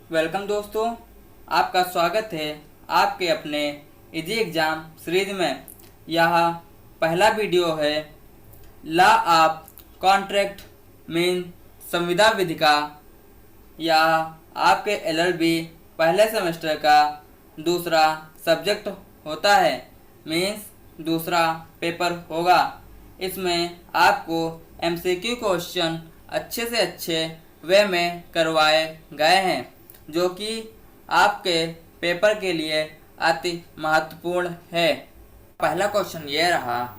Welcome दोस्तों, आपका स्वागत है आपके अपने इजी एग्जाम सीरीज में। यह पहला वीडियो है लॉ ऑफ कॉन्ट्रैक्ट मीन संविदा विधि का। यह आपके एलएलबी पहले सेमेस्टर का दूसरा सब्जेक्ट होता है, मीन्स दूसरा पेपर होगा। इसमें आपको एमसीक्यू क्वेश्चन अच्छे से अच्छे वे में करवाए गए हैं, जो कि आपके पेपर के लिए अति महत्वपूर्ण है। पहला क्वेश्चन ये रहा,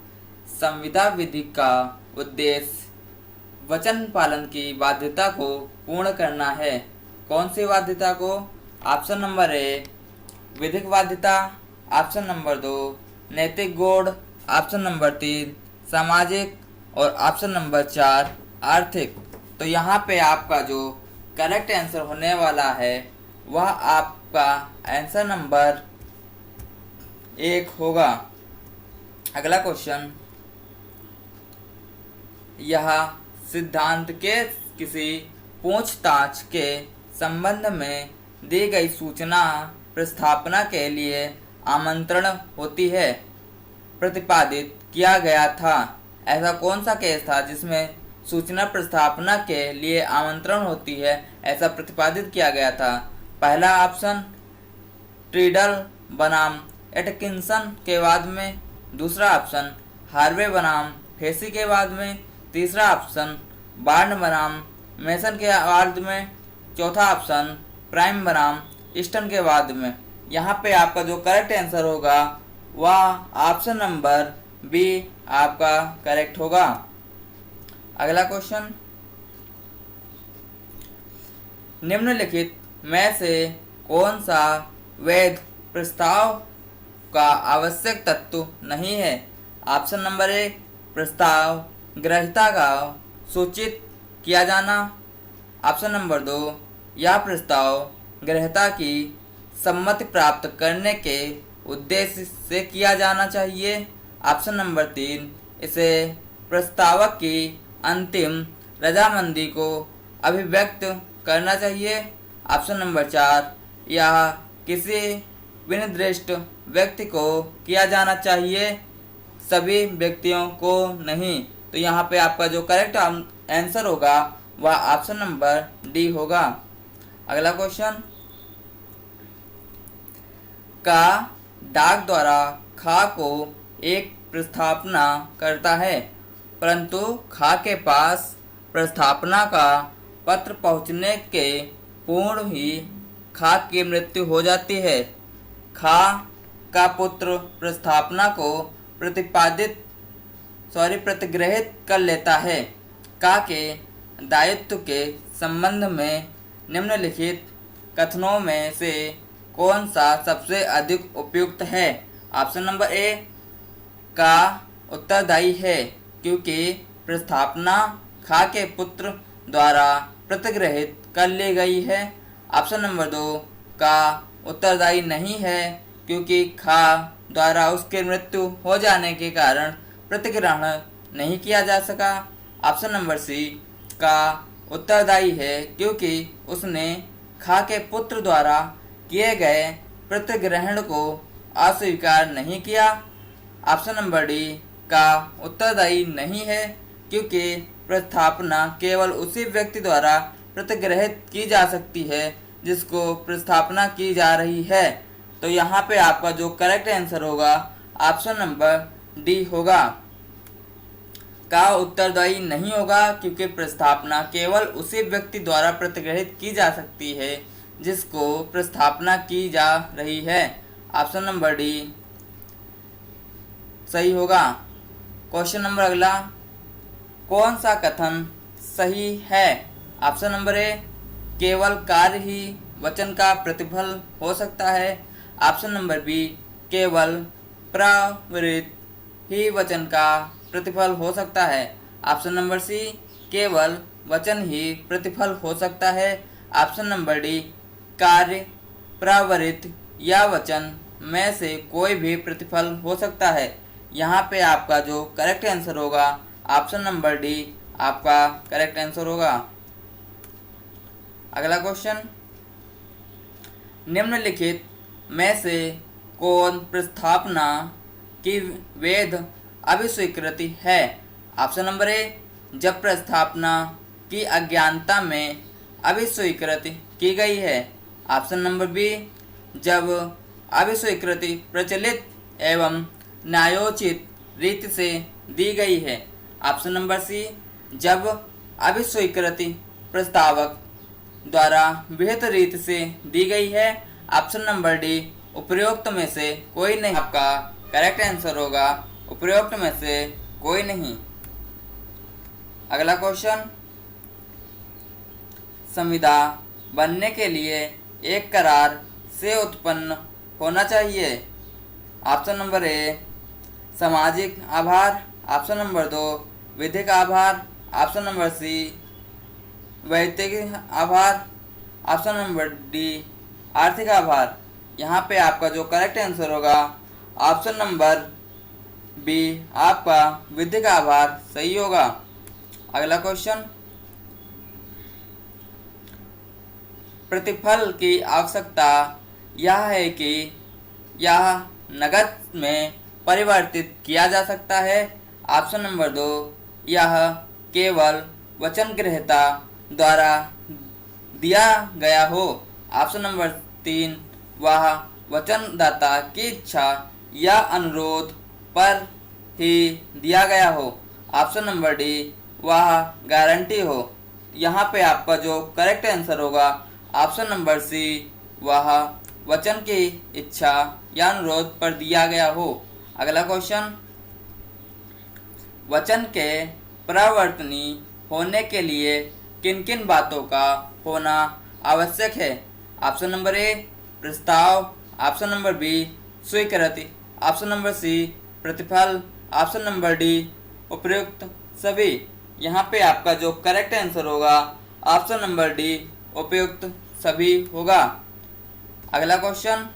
संविदा विधि का उद्देश्य वचन पालन की बाध्यता को पूर्ण करना है। कौन सी बाध्यता को? ऑप्शन नंबर ए विधिक बाध्यता, ऑप्शन नंबर 2 नैतिक गुण, ऑप्शन नंबर 3 सामाजिक और ऑप्शन नंबर 4 आर्थिक। तो यहाँ पे आपका जो करेक्ट आंसर होने वाला है वह आपका आंसर नंबर 1 होगा। अगला क्वेश्चन, यह सिद्धांत के किसी पूछताछ के संबंध में दी गई सूचना प्रस्थापना के लिए आमंत्रण होती है, प्रतिपादित किया गया था। ऐसा कौन सा केस था जिसमें सूचना प्रस्थापना के लिए आमंत्रण होती है, ऐसा प्रतिपादित किया गया था? पहला ऑप्शन ट्रीडल बनाम एटकिंसन के बाद में, दूसरा ऑप्शन हार्वे बनाम फेसी के बाद में, तीसरा ऑप्शन बार्न बनाम मेसन के बाद में, चौथा ऑप्शन प्राइम बनाम ईस्टर्न के बाद में। यहाँ पे आपका जो करेक्ट आंसर होगा वह ऑप्शन नंबर बी आपका करेक्ट होगा। अगला क्वेश्चन, निम्नलिखित में से कौन सा वैध प्रस्ताव का आवश्यक तत्व नहीं है? ऑप्शन नंबर 1 प्रस्ताव ग्रहीता का सूचित किया जाना, ऑप्शन नंबर 2 यह प्रस्ताव ग्रहीता की सम्मति प्राप्त करने के उद्देश्य से किया जाना चाहिए, ऑप्शन नंबर 3 इसे प्रस्तावक की अंतिम रजामंदी को अभिव्यक्त करना चाहिए, ऑप्शन नंबर 4 यह किसी विनिर्दिष्ट व्यक्ति को किया जाना चाहिए, सभी व्यक्तियों को नहीं। तो यहाँ पे आपका जो करेक्ट आंसर होगा वह ऑप्शन नंबर डी होगा। अगला क्वेश्चन, का डाक द्वारा खा को एक प्रस्थापना करता है, परंतु खा के पास प्रस्थापना का पत्र पहुंचने के पूर्व ही खा की मृत्यु हो जाती है। खा का पुत्र प्रस्थापना को प्रतिग्रहित कर लेता है। का के दायित्व के संबंध में निम्नलिखित कथनों में से कौन सा सबसे अधिक उपयुक्त है? ऑप्शन नंबर ए का उत्तरदायी है, क्योंकि प्रस्थापना खा के पुत्र द्वारा प्रतिग्रहित कर ली गई है। ऑप्शन नंबर 2 का उत्तरदायी नहीं है, क्योंकि खा द्वारा उसकी मृत्यु हो जाने के कारण प्रतिग्रहण नहीं किया जा सका। ऑप्शन नंबर सी का उत्तरदायी है, क्योंकि उसने खा के पुत्र द्वारा किए गए प्रतिग्रहण को अस्वीकार नहीं किया। ऑप्शन नंबर डी का उत्तरदायी नहीं है, क्योंकि प्रस्थापना केवल उसी व्यक्ति द्वारा प्रतिग्रहित की जा सकती है जिसको प्रस्थापना की जा रही है। तो यहाँ पे आपका जो करेक्ट आंसर होगा ऑप्शन नंबर डी होगा। का उत्तरदायी नहीं होगा, क्योंकि प्रस्थापना केवल उसी व्यक्ति द्वारा प्रतिग्रहित की जा सकती है जिसको प्रस्थापना की जा रही है। ऑप्शन नंबर डी सही होगा। क्वेश्चन नंबर अगला, कौन सा कथन सही है? ऑप्शन नंबर ए केवल कार्य ही वचन का प्रतिफल हो सकता है, ऑप्शन नंबर बी केवल प्रवृत्ति ही वचन का प्रतिफल हो सकता है, ऑप्शन नंबर सी केवल वचन ही प्रतिफल हो सकता है, ऑप्शन नंबर डी कार्य प्रवृत्ति या वचन में से कोई भी प्रतिफल हो सकता है। यहाँ पे आपका जो करेक्ट आंसर होगा ऑप्शन नंबर डी आपका करेक्ट आंसर होगा। अगला क्वेश्चन, निम्नलिखित में से कौन प्रस्थापना की वैध अभिस्वीकृति है? ऑप्शन नंबर ए, जब प्रस्थापना की अज्ञानता में अभिस्वीकृति की गई है। ऑप्शन नंबर बी, जब अभिस्वीकृति प्रचलित एवं न्यायोचित रीति से दी गई है। ऑप्शन नंबर सी, जब अभिस्वीकृति प्रस्तावक द्वारा विहित रीति से दी गई है। ऑप्शन नंबर डी, उपरोक्त में से कोई नहीं। आपका करेक्ट आंसर होगा उपरोक्त में से कोई नहीं। अगला क्वेश्चन, संविदा बनने के लिए एक करार से उत्पन्न होना चाहिए। ऑप्शन नंबर ए, सामाजिक आभार। ऑप्शन नंबर दो, विधिक आभार। ऑप्शन नंबर सी, वैयक्तिक आभार। ऑप्शन नंबर डी, आर्थिक आभार। यहाँ पे आपका जो करेक्ट आंसर होगा ऑप्शन नंबर बी, आपका विधिक आभार सही होगा। अगला क्वेश्चन, प्रतिफल की आवश्यकता यह है कि यह नकद में परिवर्तित किया जा सकता है। ऑप्शन नंबर दो, यह केवल वचन ग्रहीता द्वारा दिया गया हो। ऑप्शन नंबर तीन, वह वचनदाता की इच्छा या अनुरोध पर ही दिया गया हो। ऑप्शन नंबर डी, वह गारंटी हो। यहाँ पे आपका जो करेक्ट आंसर होगा ऑप्शन नंबर सी, वह वचन की इच्छा या अनुरोध पर दिया गया हो। अगला क्वेश्चन, वचन के प्रवर्तनी होने के लिए किन किन बातों का होना आवश्यक है? ऑप्शन नंबर ए, प्रस्ताव। ऑप्शन नंबर बी, स्वीकृति। ऑप्शन नंबर सी, प्रतिफल। ऑप्शन नंबर डी, उपयुक्त सभी। यहाँ पे आपका जो करेक्ट आंसर होगा ऑप्शन नंबर डी, उपयुक्त सभी होगा। अगला क्वेश्चन,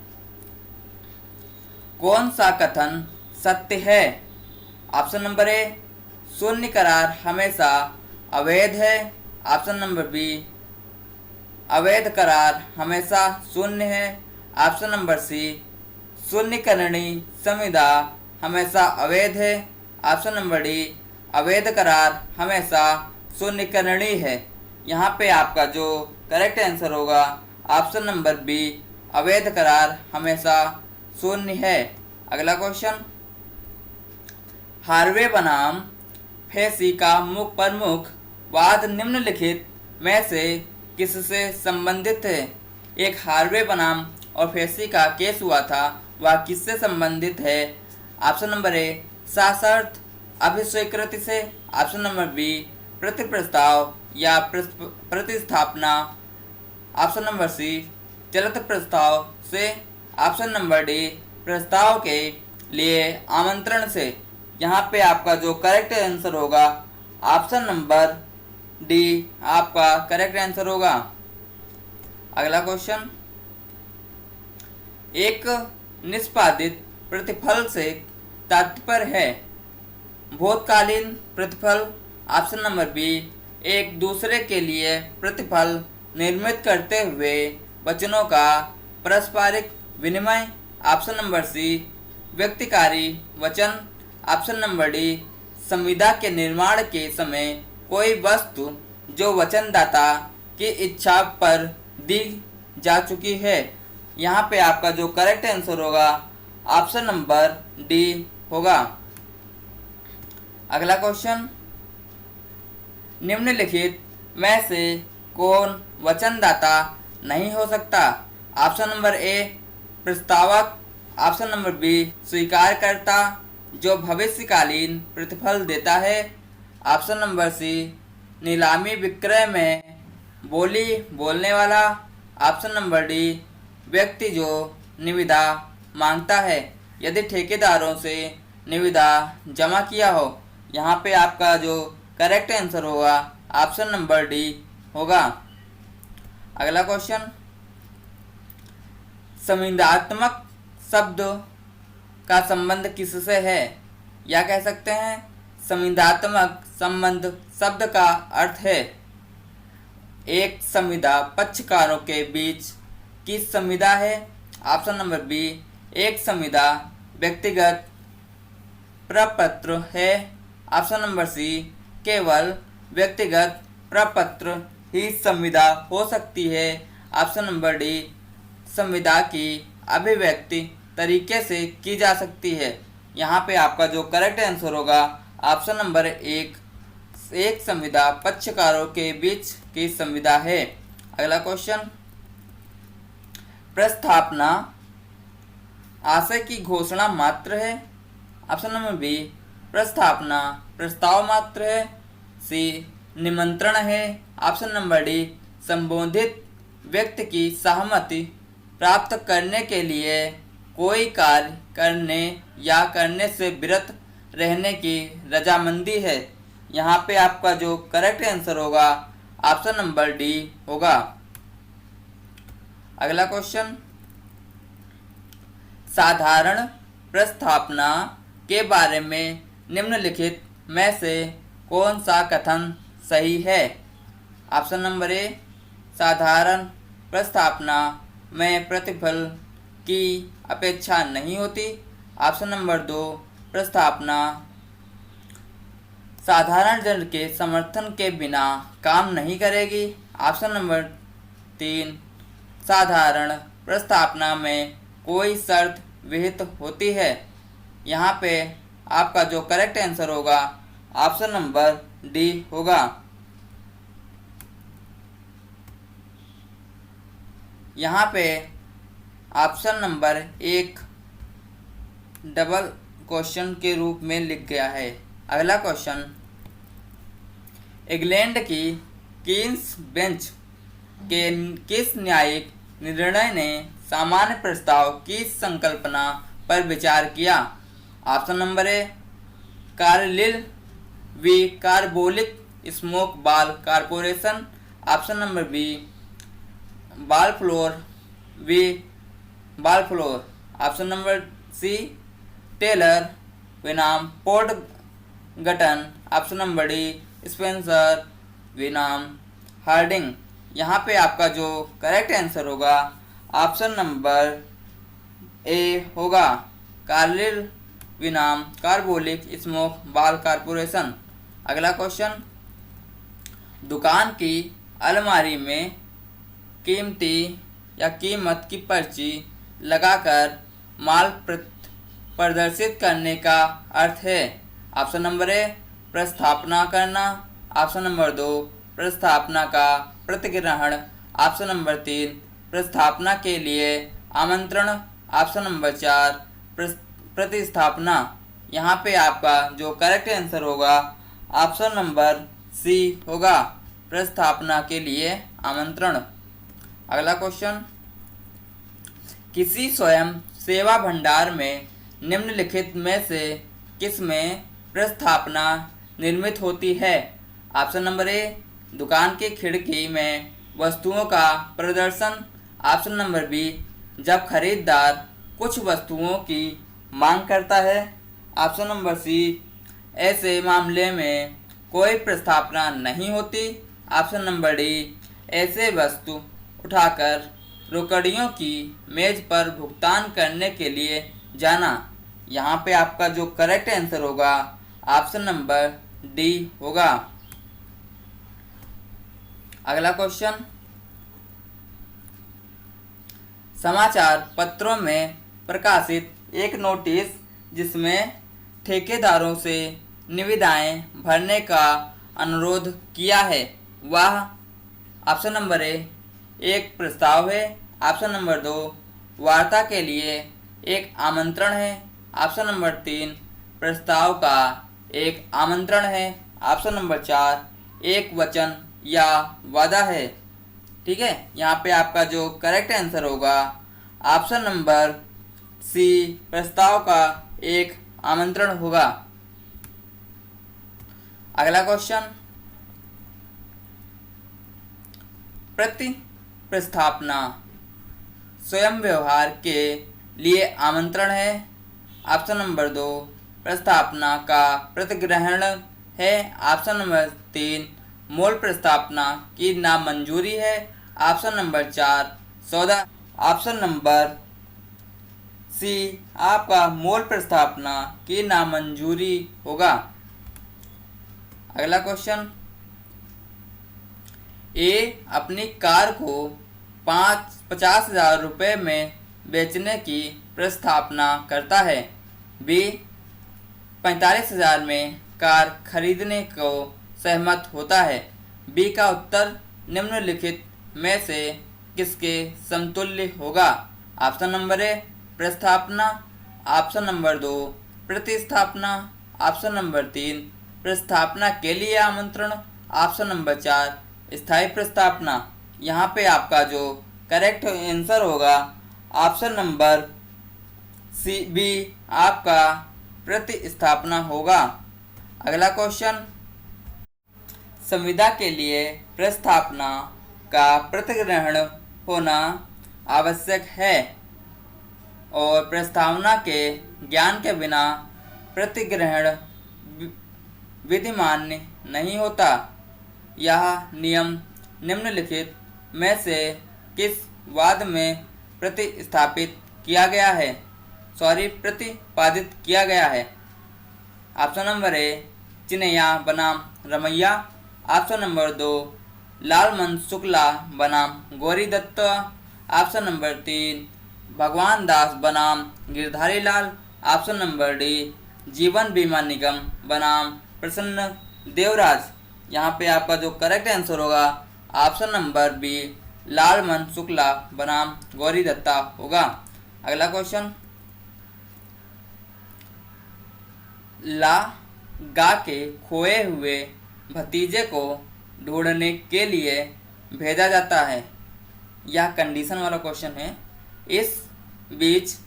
कौन सा कथन सत्य है? ऑप्शन नंबर ए, शून्य करार हमेशा अवैध है। ऑप्शन नंबर बी, अवैध करार हमेशा शून्य है। ऑप्शन नंबर सी, शून्यकरणी संविदा हमेशा अवैध है। ऑप्शन नंबर डी, अवैध करार हमेशा शून्यकरणी है। यहाँ पे आपका जो करेक्ट आंसर होगा ऑप्शन नंबर बी, अवैध करार हमेशा शून्य है। अगला क्वेश्चन, हार्वे बनाम फेसी का प्रमुख वाद निम्नलिखित में से किससे संबंधित है? एक हार्वे बनाम और फेसी का केस हुआ था, वह किससे संबंधित है? ऑप्शन नंबर ए, सशर्त अभिस्वीकृति से। ऑप्शन नंबर बी, प्रति प्रस्ताव या प्रतिस्थापना। ऑप्शन नंबर सी, चलित प्रस्ताव से। ऑप्शन नंबर डी, प्रस्ताव के लिए आमंत्रण से। यहाँ पे आपका जो करेक्ट आंसर होगा ऑप्शन नंबर डी, आपका करेक्ट आंसर होगा। अगला क्वेश्चन, एक निष्पादित प्रतिफल से तात्पर्य है भूतकालीन प्रतिफल। ऑप्शन नंबर बी, एक दूसरे के लिए प्रतिफल निर्मित करते हुए वचनों का पारस्परिक विनिमय। ऑप्शन नंबर सी, व्यक्तिकारी वचन। ऑप्शन नंबर डी, संविदा के निर्माण के समय कोई वस्तु जो वचनदाता की इच्छा पर दी जा चुकी है। यहाँ पे आपका जो करेक्ट आंसर होगा ऑप्शन नंबर डी होगा। अगला क्वेश्चन, निम्नलिखित में से कौन वचनदाता नहीं हो सकता? ऑप्शन नंबर ए, प्रस्तावक। ऑप्शन नंबर बी, स्वीकारकर्ता जो भविष्यकालीन प्रतिफल देता है। ऑप्शन नंबर सी, नीलामी विक्रय में बोली बोलने वाला। ऑप्शन नंबर डी, व्यक्ति जो निविदा मांगता है यदि ठेकेदारों से निविदा जमा किया हो। यहाँ पे आपका जो करेक्ट आंसर होगा ऑप्शन नंबर डी होगा। अगला क्वेश्चन, संविदात्मक शब्द का संबंध किससे है? या कह सकते हैं संविदात्मक संबंध शब्द का अर्थ है एक संविदा पक्षकारों के बीच किस संविदा है? ऑप्शन नंबर बी, एक संविदा व्यक्तिगत प्रपत्र है। ऑप्शन नंबर सी, केवल व्यक्तिगत प्रपत्र ही संविदा हो सकती है। ऑप्शन नंबर डी, संविदा की अभिव्यक्ति तरीके से की जा सकती है। यहाँ पे आपका जो करेक्ट आंसर होगा ऑप्शन नंबर एक संविदा पक्षकारों के बीच की संविदा है। अगला क्वेश्चन, प्रस्थापना आशय की घोषणा मात्र है। ऑप्शन नंबर बी, प्रस्थापना प्रस्ताव मात्र है। सी, निमंत्रण है। ऑप्शन नंबर डी, संबोधित व्यक्ति की सहमति प्राप्त करने के लिए कोई कार्य करने या करने से विरत रहने की रजामंदी है। यहाँ पे आपका जो करेक्ट आंसर होगा ऑप्शन नंबर डी होगा। अगला क्वेश्चन, साधारण प्रस्थापना के बारे में निम्नलिखित में से कौन सा कथन सही है? ऑप्शन नंबर ए, साधारण प्रस्थापना में प्रतिफल की अपेक्षा नहीं होती। ऑप्शन नंबर दो, प्रस्थापना साधारण जन के समर्थन के बिना काम नहीं करेगी। ऑप्शन नंबर तीन, साधारण प्रस्थापना में कोई शर्त विहित होती है। यहाँ पे आपका जो करेक्ट आंसर होगा ऑप्शन नंबर डी होगा। यहाँ पे ऑप्शन नंबर एक डबल क्वेश्चन के रूप में लिख गया है। अगला क्वेश्चन, इंग्लैंड की क्वींस बेंच के किस न्यायिक निर्णय ने सामान्य प्रस्ताव की संकल्पना पर विचार किया? Option number A, Carlill v Carbolic Smoke Ball Corporation. Option number B, Balfour v Balfour. Option number C, Taylor विनाम पोर्ट गटन। ऑप्शन नंबर डी, स्पेंसर विनाम हार्डिंग। यहाँ पे आपका जो करेक्ट आंसर होगा ऑप्शन नंबर ए होगा, कार्लिल विनाम कार्बोलिक स्मोक बाल कारपोरेशन। अगला क्वेश्चन, दुकान की अलमारी में कीमती या कीमत की पर्ची लगाकर माल प्रदर्शित करने का अर्थ है। ऑप्शन नंबर ए, प्रस्थापना करना। ऑप्शन नंबर दो, प्रस्थापना का प्रतिग्रहण। ऑप्शन नंबर तीन, प्रस्थापना के लिए आमंत्रण। ऑप्शन नंबर चार, प्रतिस्थापना। यहाँ पे आपका जो करेक्ट आंसर होगा ऑप्शन नंबर सी होगा, प्रस्थापना के लिए आमंत्रण। अगला क्वेश्चन, किसी स्वयं सेवा भंडार में निम्नलिखित में से किस में प्रस्थापना निर्मित होती है? ऑप्शन नंबर ए, दुकान की खिड़की में वस्तुओं का प्रदर्शन। ऑप्शन नंबर बी, जब खरीदार कुछ वस्तुओं की मांग करता है। ऑप्शन नंबर सी, ऐसे मामले में कोई प्रस्थापना नहीं होती। ऑप्शन नंबर डी, ऐसे वस्तु उठाकर रोकड़ियों की मेज पर भुगतान करने के लिए जाना। यहाँ पे आपका जो करेक्ट आंसर होगा ऑप्शन नंबर डी होगा। अगला क्वेश्चन, समाचार पत्रों में प्रकाशित एक नोटिस जिसमें ठेकेदारों से निविदाएं भरने का अनुरोध किया है वह ऑप्शन नंबर ए, एक प्रस्ताव है। ऑप्शन नंबर दो, वार्ता के लिए एक आमंत्रण है। ऑप्शन नंबर तीन, प्रस्ताव का एक आमंत्रण है। ऑप्शन नंबर चार, एक वचन या वादा है। ठीक है, यहाँ पे आपका जो करेक्ट आंसर होगा ऑप्शन नंबर सी, प्रस्ताव का एक आमंत्रण होगा। अगला क्वेश्चन, प्रति प्रस्थापना स्वयं व्यवहार के लिए आमंत्रण है। ऑप्शन नंबर दो, प्रस्थापना का प्रतिग्रहण है। ऑप्शन नंबर तीन, मूल प्रस्थापना की नामंजूरी है। ऑप्शन नंबर चार, सौदा। ऑप्शन नंबर सी आपका मूल प्रस्तावना की नामंजूरी होगा। अगला क्वेश्चन, ए अपनी कार को 50,000 रुपये में बेचने की प्रस्तावना करता है। बी 45,000 में कार खरीदने को सहमत होता है। बी का उत्तर निम्नलिखित में से किसके समतुल्य होगा? ऑप्शन नंबर ए प्रस्तावना, ऑप्शन नंबर 2 प्रतिस्थापना, ऑप्शन नंबर 3 प्रस्तावना के लिए आमंत्रण, ऑप्शन नंबर 4 स्थायी प्रस्तावना। यहाँ पे आपका जो करेक्ट आंसर होगा ऑप्शन नंबर सी बी आपका प्रतिस्थापना होगा। अगला क्वेश्चन, संविदा के लिए प्रस्तावना का प्रतिग्रहण होना आवश्यक है और प्रस्तावना के ज्ञान के बिना प्रतिग्रहण विधिमान्य नहीं होता। यह नियम निम्नलिखित में से किस वाद में प्रतिपादित किया है? ऑप्शन नंबर ए चिन्हैया बनाम रमैया, ऑप्शन नंबर 2 लालमन शुक्ला बनाम गौरी दत्त, ऑप्शन नंबर 3 भगवान दास बनाम Girdhari Lal, option number D जीवन बीमा निगम बनाम प्रसन्न देवराज। यहाँ पे आपका जो करेक्ट आंसर होगा option number B Lalman Shukla बनाम गौरी दत्ता होगा। अगला क्वेश्चन, ला गा के खोए हुए भतीजे को ढूंढने के लिए भेजा जाता है। यह कंडीशन वाला क्वेश्चन है। इस बीच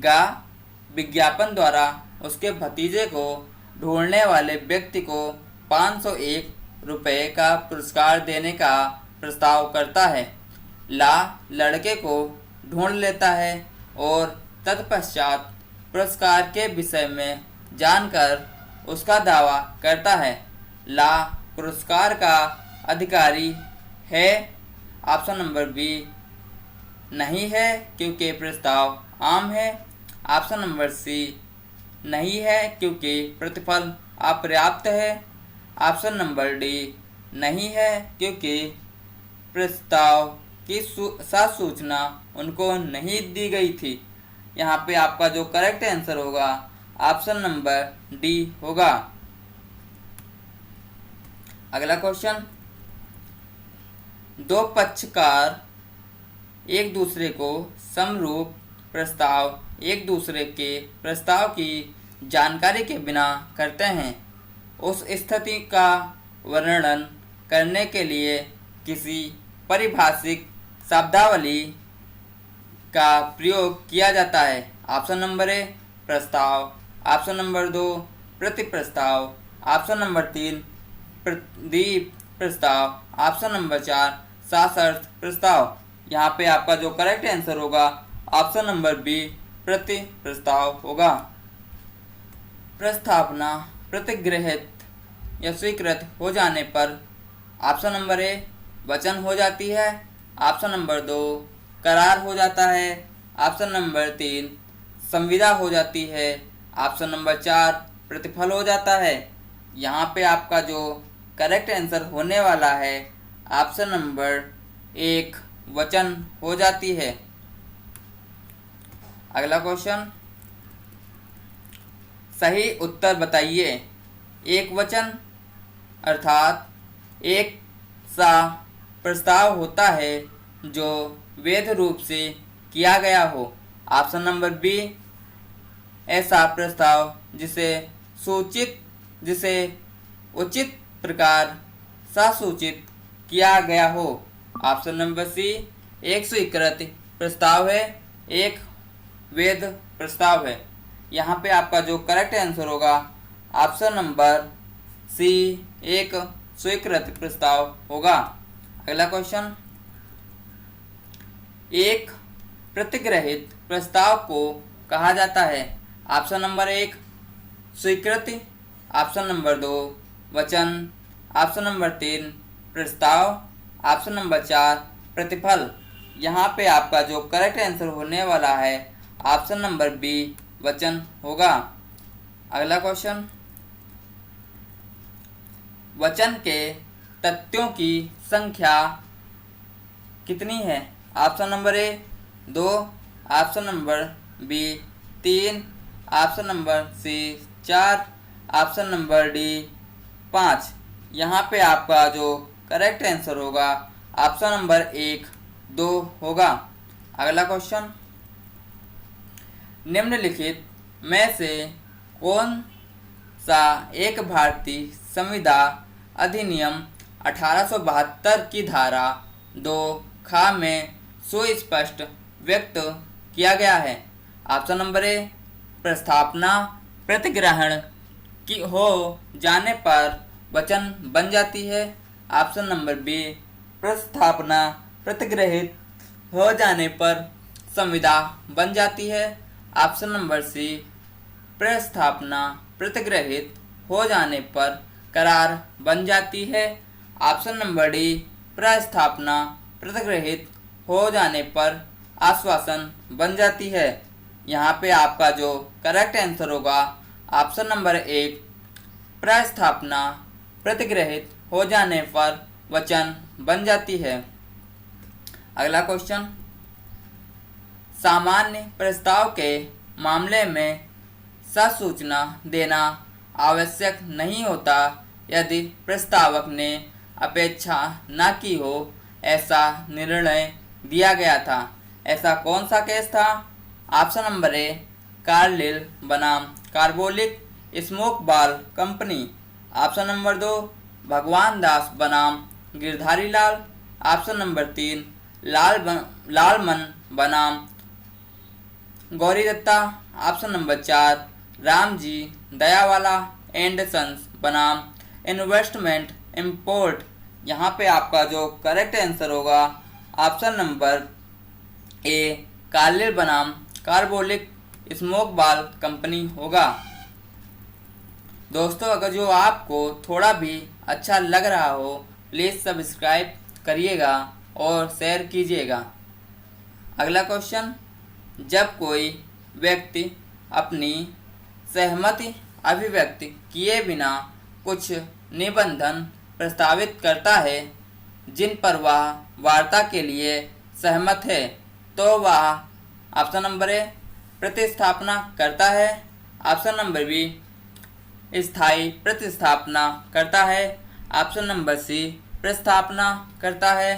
गा विज्ञापन द्वारा उसके भतीजे को ढूंढने वाले व्यक्ति को 501 रुपये का पुरस्कार देने का प्रस्ताव करता है। ला लड़के को ढूंढ लेता है और तत्पश्चात पुरस्कार के विषय में जानकर उसका दावा करता है। ला पुरस्कार का अधिकारी है। ऑप्शन नंबर बी नहीं है क्योंकि प्रस्ताव आम है। ऑप्शन नंबर सी नहीं है क्योंकि प्रतिफल अपर्याप्त है। ऑप्शन नंबर डी नहीं है क्योंकि प्रस्ताव की सूचना उनको नहीं दी गई थी। यहाँ पे आपका जो करेक्ट आंसर होगा ऑप्शन नंबर डी होगा। अगला क्वेश्चन, दो पक्षकार एक दूसरे को समरूप प्रस्ताव एक दूसरे के प्रस्ताव की जानकारी के बिना करते हैं। उस स्थिति का वर्णन करने के लिए किसी पारिभाषिक शब्दावली का प्रयोग किया जाता है। ऑप्शन नंबर ए प्रस्ताव, ऑप्शन नंबर 2 प्रति प्रस्ताव, ऑप्शन नंबर 3 प्रदीप प्रस्ताव, ऑप्शन नंबर 4 साशर्त प्रस्ताव। यहाँ पे आपका जो करेक्ट आंसर होगा ऑप्शन नंबर बी प्रति प्रस्ताव होगा। प्रस्तावना प्रतिगृहित या स्वीकृत हो जाने पर ऑप्शन नंबर ए वचन हो जाती है, ऑप्शन नंबर 2 करार हो जाता है, ऑप्शन नंबर 3 संविदा हो जाती है, ऑप्शन नंबर 4 प्रतिफल हो जाता है। यहाँ पे आपका जो करेक्ट आंसर होने वाला है ऑप्शन नंबर 1 वचन हो जाती है। अगला क्वेश्चन, सही उत्तर बताइए। एक वचन अर्थात एक सा प्रस्ताव होता है जो वैध रूप से किया गया हो। ऑप्शन नंबर बी ऐसा प्रस्ताव जिसे उचित प्रकार ससूचित किया गया हो। ऑप्शन नंबर सी एक स्वीकृत प्रस्ताव है, एक वैध प्रस्ताव है। यहाँ पे आपका जो करेक्ट आंसर होगा ऑप्शन नंबर सी एक स्वीकृत प्रस्ताव होगा। अगला क्वेश्चन, एक प्रतिग्रहित प्रस्ताव को कहा जाता है। ऑप्शन नंबर 1 स्वीकृति, ऑप्शन नंबर 2 वचन, ऑप्शन नंबर 3 प्रस्ताव, ऑप्शन नंबर 4 प्रतिफल। यहाँ पे आपका जो करेक्ट आंसर होने वाला है ऑप्शन नंबर बी वचन होगा। अगला क्वेश्चन, वचन के तथ्यों की संख्या कितनी है? Option number A 2, option number B 3, option number C 4, option number D 5। यहाँ पे आपका जो करेक्ट आंसर होगा ऑप्शन नंबर 1, 2 होगा। अगला क्वेश्चन, निम्नलिखित में से कौन सा एक भारतीय संविदा अधिनियम 1872 की धारा 2 खा में सुस्पष्ट व्यक्त किया गया है? ऑप्शन नंबर ए प्रस्थापना प्रतिग्रहण की हो जाने पर वचन बन जाती है। ऑप्शन नंबर बी प्रस्थापना प्रतिग्रहित हो जाने पर संविदा बन जाती है। ऑप्शन नंबर सी प्रस्थापना प्रतिग्रहित हो जाने पर करार बन जाती है। ऑप्शन नंबर डी प्रस्थापना प्रतिग्रहित हो जाने पर आश्वासन बन जाती है। यहाँ पे आपका जो करेक्ट आंसर होगा ऑप्शन नंबर 1 प्रस्थापना प्रतिग्रहित हो जाने पर वचन बन जाती है। अगला क्वेश्चन, सामान्य प्रस्ताव के मामले में सूचना देना आवश्यक नहीं होता यदि प्रस्तावक ने अपेक्षा न की हो ऐसा निर्णय दिया गया था। ऐसा कौन सा केस था? ऑप्शन नंबर ए कार्लिल बनाम Carbolic Smoke Ball Company. Option number 2 Bhagwan Das बनाम गिरधारी लाल। ऑप्शन नंबर 3 लालमन बनाम Gauri Datta. Option number 4 Ramji Dayawala and Sons बनाम इन्वेस्टमेंट इंपोर्ट। यहाँ पे आपका जो करेक्ट आंसर होगा ऑप्शन नंबर ए कार्लिल बनाम कार्बोलिक स्मोक बाल कंपनी होगा। दोस्तों, अगर जो आपको थोड़ा भी अच्छा लग रहा हो प्लीज़ सब्सक्राइब करिएगा और शेयर कीजिएगा। अगला क्वेश्चन, जब कोई व्यक्ति अपनी सहमति अभिव्यक्त किए बिना कुछ निबंधन प्रस्तावित करता है जिन पर वह वार्ता के लिए सहमत है तो वह ऑप्शन नंबर ए प्रतिस्थापना करता है। ऑप्शन नंबर बी स्थायी प्रतिस्थापना करता है। ऑप्शन नंबर सी प्रस्थापना करता है।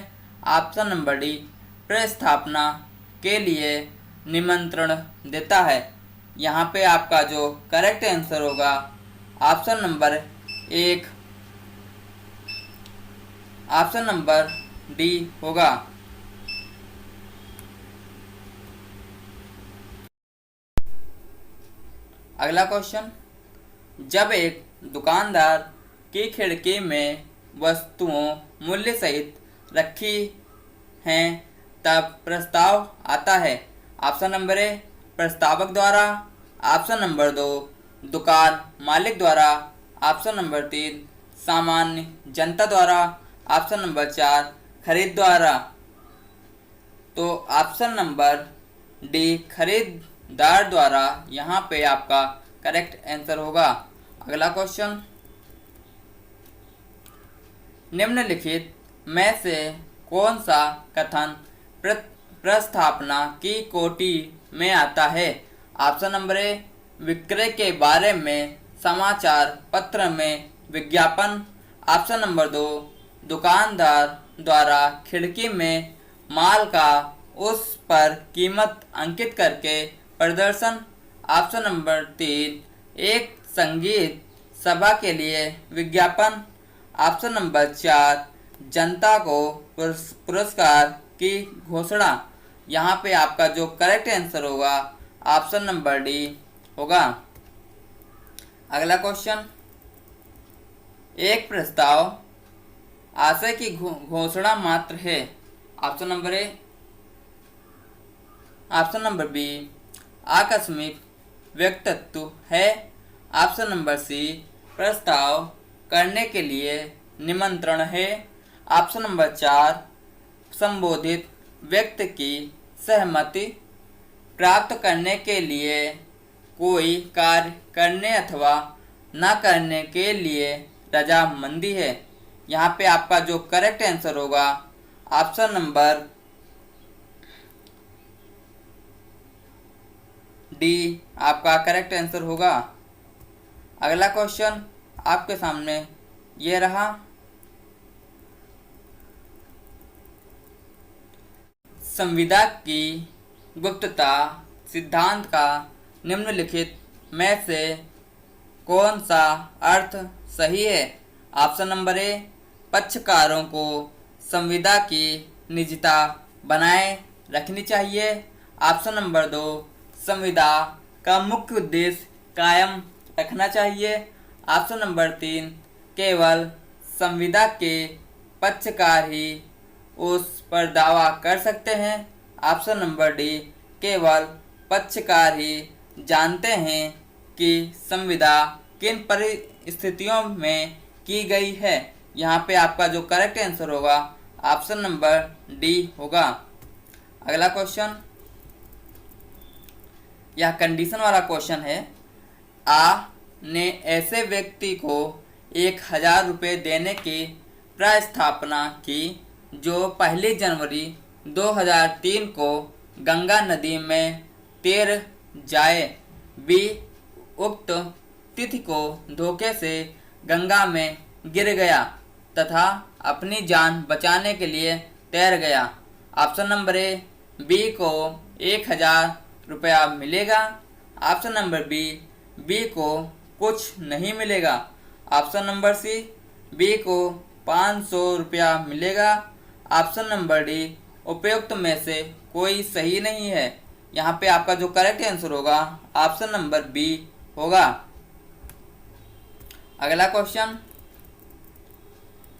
ऑप्शन नंबर डी प्रस्थापना के लिए निमंत्रण देता है। यहाँ पे आपका जो करेक्ट आंसर होगा option number 1 option number D होगा। अगला क्वेश्चन, जब एक दुकानदार की खिड़की में वस्तुओं मूल्य सहित रखी हैं तब प्रस्ताव आता है। ऑप्शन नंबर ए प्रस्तावक द्वारा। ऑप्शन नंबर 2 दुकान मालिक द्वारा। ऑप्शन नंबर 3 सामान्य जनता द्वारा। ऑप्शन नंबर 4 खरीद द्वारा। तो ऑप्शन नंबर डी खरीदार द्वारा यहाँ पे आपका करेक्ट आंसर होगा। अगला क्वेश्चन, निम्नलिखित में से कौन सा कथन प्रस्थापना की कोटि में आता है? ऑप्शन नंबर ए विक्रय के बारे में समाचार पत्र में विज्ञापन। ऑप्शन नंबर 2 दुकानदार द्वारा खिड़की में माल का उस पर कीमत अंकित करके प्रदर्शन। ऑप्शन नंबर 3 एक संगीत सभा के लिए विज्ञापन। ऑप्शन नंबर 4 जनता को पुरस्कार की घोषणा। यहाँ पे आपका जो करेक्ट आंसर होगा ऑप्शन नंबर डी होगा। अगला क्वेश्चन, एक प्रस्ताव आशय की घोषणा मात्र है। Option number A. Option number B आकस्मिक व्यक्तित्व है। ऑप्शन नंबर सी प्रस्ताव करने के लिए निमंत्रण है। ऑप्शन नंबर 4 संबोधित व्यक्ति की सहमति प्राप्त करने के लिए कोई कार्य करने अथवा न करने के लिए रजामंदी है। यहाँ पे आपका जो करेक्ट आंसर होगा ऑप्शन नंबर डी आपका करेक्ट आंसर होगा। अगला क्वेश्चन आपके सामने ये रहा। संविदा की गुप्तता सिद्धांत का निम्नलिखित में से कौन सा अर्थ सही है? ऑप्शन नंबर ए, पक्षकारों को संविदा की निजता बनाए रखनी चाहिए। ऑप्शन नंबर 2, संविदा का मुख्य उद्देश्य कायम रखना चाहिए। ऑप्शन नंबर 3, केवल संविदा के पक्षकार ही उस पर दावा कर सकते हैं। ऑप्शन नंबर डी, केवल पक्षकार ही जानते हैं कि संविदा किन परिस्थितियों में की गई है। यहाँ पे आपका जो करेक्ट आंसर होगा ऑप्शन नंबर डी होगा। अगला क्वेश्चन, यह कंडीशन वाला क्वेश्चन है। आ ने ऐसे व्यक्ति को 1000 रुपये देने की प्रस्तावना की जो 1 जनवरी 2003 को गंगा नदी में तैर जाए। बी उक्त तिथि को धोखे से गंगा में गिर गया तथा अपनी जान बचाने के लिए तैर गया। ऑप्शन नंबर ए, बी को 1000 रुपया मिलेगा। ऑप्शन नंबर बी को कुछ नहीं मिलेगा। ऑप्शन नंबर सी, बी को 500 रुपया मिलेगा। ऑप्शन नंबर डी, उपयुक्त में से कोई सही नहीं है। यहाँ पे आपका जो करेक्ट आंसर होगा ऑप्शन नंबर बी होगा। अगला क्वेश्चन,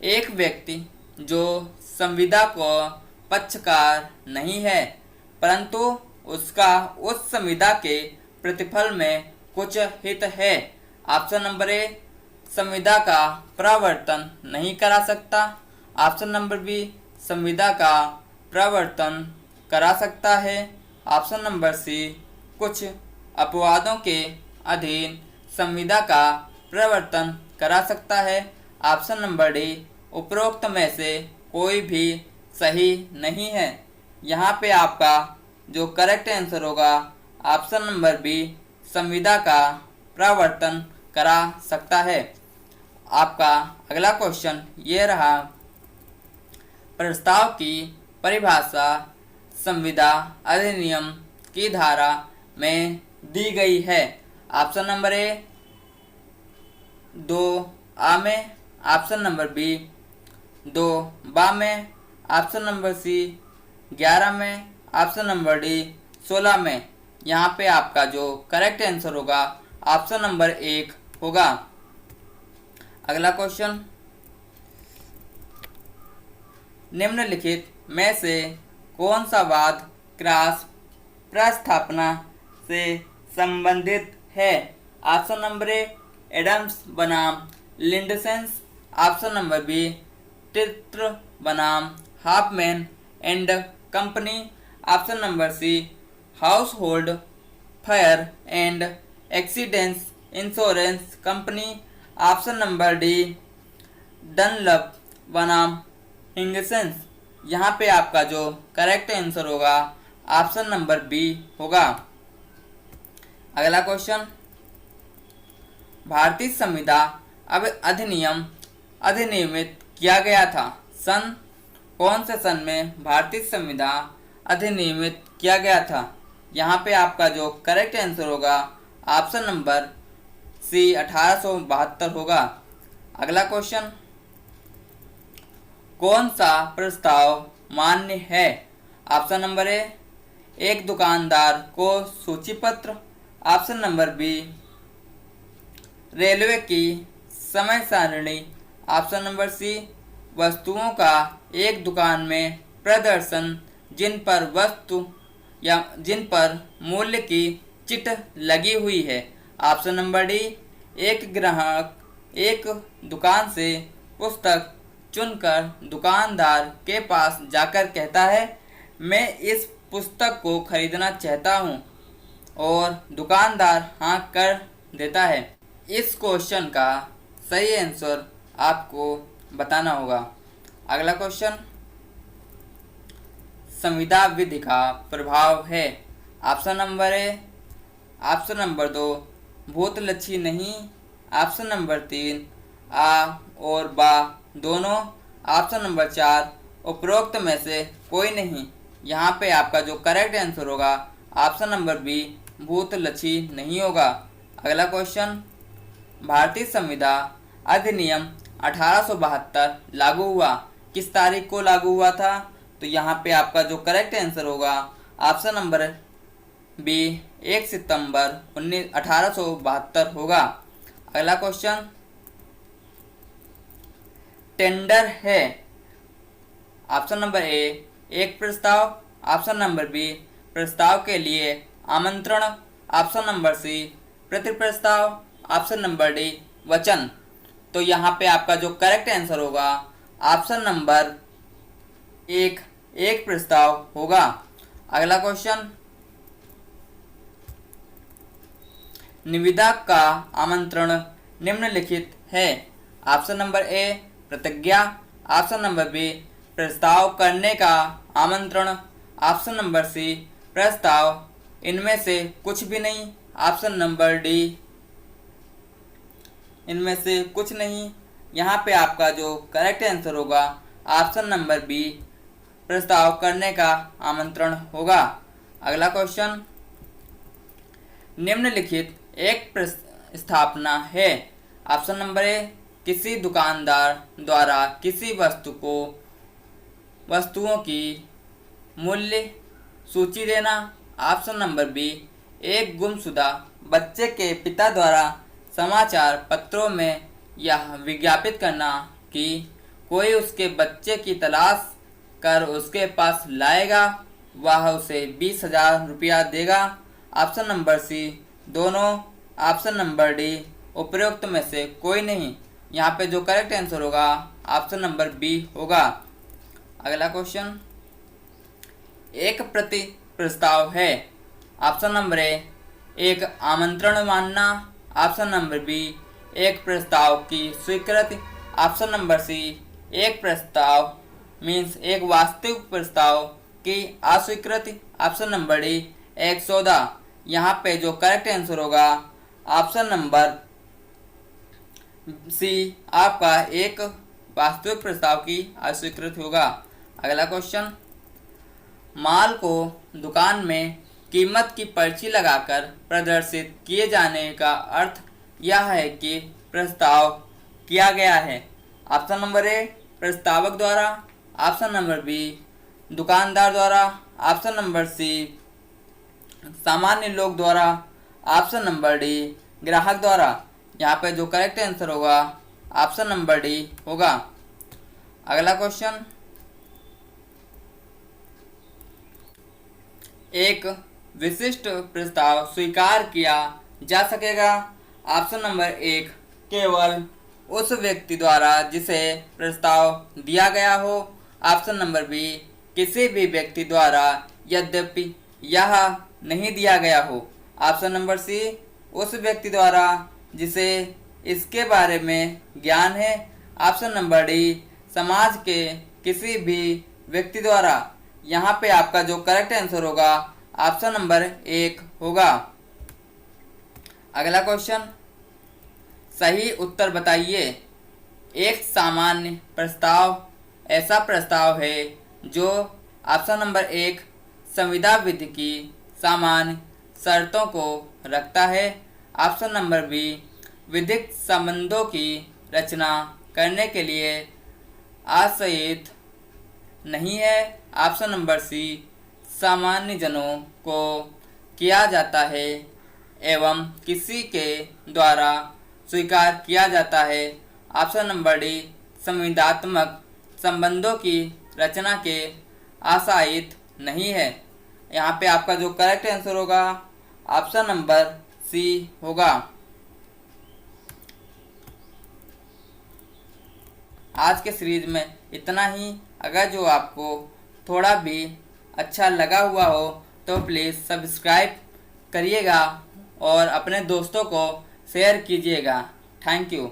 एक व्यक्ति जो संविदा को पक्षकार नहीं है परंतु उसका उस संविदा के प्रतिफल में कुछ हित है। ऑप्शन नंबर ए, संविदा का प्रवर्तन नहीं करा सकता। ऑप्शन नंबर बी, संविदा का प्रवर्तन करा सकता है। ऑप्शन नंबर सी, कुछ अपवादों के अधीन संविदा का प्रवर्तन करा सकता है। ऑप्शन नंबर डी, उपरोक्त में से कोई भी सही नहीं है। यहाँ पे आपका जो करेक्ट आंसर होगा ऑप्शन नंबर बी, संविदा का प्रवर्तन करा सकता है। आपका अगला क्वेश्चन ये रहा। प्रस्ताव की परिभाषा संविदा अधिनियम की धारा में दी गई है। ऑप्शन नंबर ए 2A में, ऑप्शन नंबर बी 2B में, ऑप्शन नंबर सी 11 में, ऑप्शन नंबर डी 16 में। यहाँ पे आपका जो करेक्ट आंसर होगा ऑप्शन नंबर 1 होगा। अगला क्वेश्चन, निम्नलिखित में से कौन सा वाद क्रॉस प्रस्थापना से संबंधित है? ऑप्शन नंबर ए, एडम्स बनाम लिंडसेंस। ऑप्शन नंबर बी, टित्र बनाम Hoffman and company. Option number C, household fire and accidents insurance company. Option number D, Dunlop बनाम हिंगसेंस। यहाँ पे आपका जो करेक्ट आंसर होगा ऑप्शन नंबर बी होगा। अगला क्वेश्चन, भारतीय संविदा अब अधिनियमित किया गया था। सन कौन से सन में भारतीय संविदा अधिनियमित किया गया था? यहाँ पे आपका जो करेक्ट आंसर होगा ऑप्शन नंबर सी 1872 होगा। अगला क्वेश्चन, कौन सा प्रस्ताव मान्य है? ऑप्शन नंबर ए, एक दुकानदार को सूचीपत्र। ऑप्शन नंबर बी, रेलवे की समय सारणी। ऑप्शन नंबर सी, वस्तुओं का एक दुकान में प्रदर्शन जिन पर मूल्य की चिट लगी हुई है। ऑप्शन नंबर डी, एक ग्राहक एक दुकान से पुस्तक चुनकर दुकानदार के पास जाकर कहता है, मैं इस पुस्तक को खरीदना चाहता हूँ और दुकानदार हाँ कर देता है। इस क्वेश्चन का सही आंसर आपको बताना होगा। अगला क्वेश्चन, संविदा विधि का प्रभाव है। Option number A, option number 2 भूत लक्षी नहीं, ऑप्शन नंबर 3 आ और बा दोनों, ऑप्शन नंबर 4 उपरोक्त में से कोई नहीं। यहाँ पे आपका जो करेक्ट आंसर होगा ऑप्शन नंबर बी भूत लक्षी नहीं होगा। अगला क्वेश्चन, भारतीय संविदा अधिनियम 1872 लागू हुआ, किस तारीख को लागू हुआ था? तो यहाँ पे आपका जो करेक्ट आंसर होगा ऑप्शन नंबर बी 1 सितंबर 1872 होगा। अगला क्वेश्चन, टेंडर है। ऑप्शन नंबर ए एक प्रस्ताव, ऑप्शन नंबर बी प्रस्ताव के लिए आमंत्रण, ऑप्शन नंबर सी प्रति प्रस्ताव, ऑप्शन नंबर डी वचन। तो यहाँ पे आपका जो करेक्ट आंसर होगा ऑप्शन नंबर एक प्रस्ताव होगा। अगला क्वेश्चन, निविदा का आमंत्रण निम्नलिखित है। ऑप्शन नंबर ए प्रतिज्ञा, ऑप्शन नंबर बी प्रस्ताव करने का आमंत्रण, ऑप्शन नंबर सी प्रस्ताव, इनमें से कुछ भी नहीं, ऑप्शन नंबर डी इनमें से कुछ नहीं। यहाँ पे आपका जो करेक्ट आंसर होगा ऑप्शन नंबर बी प्रस्ताव करने का आमंत्रण होगा। अगला क्वेश्चन, निम्नलिखित एक स्थापना है। ऑप्शन नंबर ए किसी दुकानदार द्वारा किसी वस्तुओं की मूल्य सूची देना, ऑप्शन नंबर बी एक गुमशुदा बच्चे के पिता द्वारा समाचार पत्रों में यह विज्ञापित करना कि कोई उसके बच्चे की तलाश कर उसके पास लाएगा, वह उसे 20,000 रुपया देगा, ऑप्शन नंबर सी दोनों, ऑप्शन नंबर डी उपरोक्त में से कोई नहीं। यहाँ पे जो करेक्ट आंसर होगा ऑप्शन नंबर बी होगा। अगला क्वेश्चन, एक प्रति प्रस्ताव है। ऑप्शन नंबर ए एक आमंत्रण मानना, ऑप्शन नंबर बी एक प्रस्ताव की स्वीकृति, ऑप्शन नंबर सी एक प्रस्ताव मीन्स एक वास्तविक प्रस्ताव की अस्वीकृति, ऑप्शन नंबर डी एक सौदा। यहाँ पे जो करेक्ट आंसर होगा ऑप्शन नंबर सी आपका एक वास्तविक प्रस्ताव की अस्वीकृति होगा। अगला क्वेश्चन, माल को दुकान में कीमत की पर्ची लगाकर प्रदर्शित किए जाने का अर्थ यह है कि प्रस्ताव किया गया है। ऑप्शन नंबर ए प्रस्तावक द्वारा, ऑप्शन नंबर बी दुकानदार द्वारा, ऑप्शन नंबर सी सामान्य लोग द्वारा, ऑप्शन नंबर डी ग्राहक द्वारा। यहाँ पे जो करेक्ट आंसर होगा ऑप्शन नंबर डी होगा। अगला क्वेश्चन, एक विशिष्ट प्रस्ताव स्वीकार किया जा सकेगा। ऑप्शन नंबर एक केवल उस व्यक्ति द्वारा जिसे प्रस्ताव दिया गया हो, ऑप्शन नंबर बी किसी भी व्यक्ति द्वारा यद्यपि यह नहीं दिया गया हो, ऑप्शन नंबर सी उस व्यक्ति द्वारा जिसे इसके बारे में ज्ञान है, ऑप्शन नंबर डी समाज के किसी भी व्यक्ति द्वारा। यहाँ पे आपका जो करेक्ट आंसर होगा ऑप्शन नंबर एक होगा। अगला क्वेश्चन, सही उत्तर बताइए। एक सामान्य प्रस्ताव ऐसा प्रस्ताव है जो ऑप्शन नंबर एक संविदा विधि की सामान्य शर्तों को रखता है, ऑप्शन नंबर बी विधिक संबंधों की रचना करने के लिए आश्रयित नहीं है, ऑप्शन नंबर सी सामान्य जनों को किया जाता है एवं किसी के द्वारा स्वीकार किया जाता है, ऑप्शन नंबर डी संविदात्मक संबंधों की रचना के आश्रयित नहीं है। यहाँ पे आपका जो करेक्ट आंसर होगा ऑप्शन नंबर सी होगा। आज के सीरीज में इतना ही। अगर जो आपको थोड़ा भी अच्छा लगा हुआ हो तो प्लीज़ सब्सक्राइब करिएगा और अपने दोस्तों को शेयर कीजिएगा। Thank you.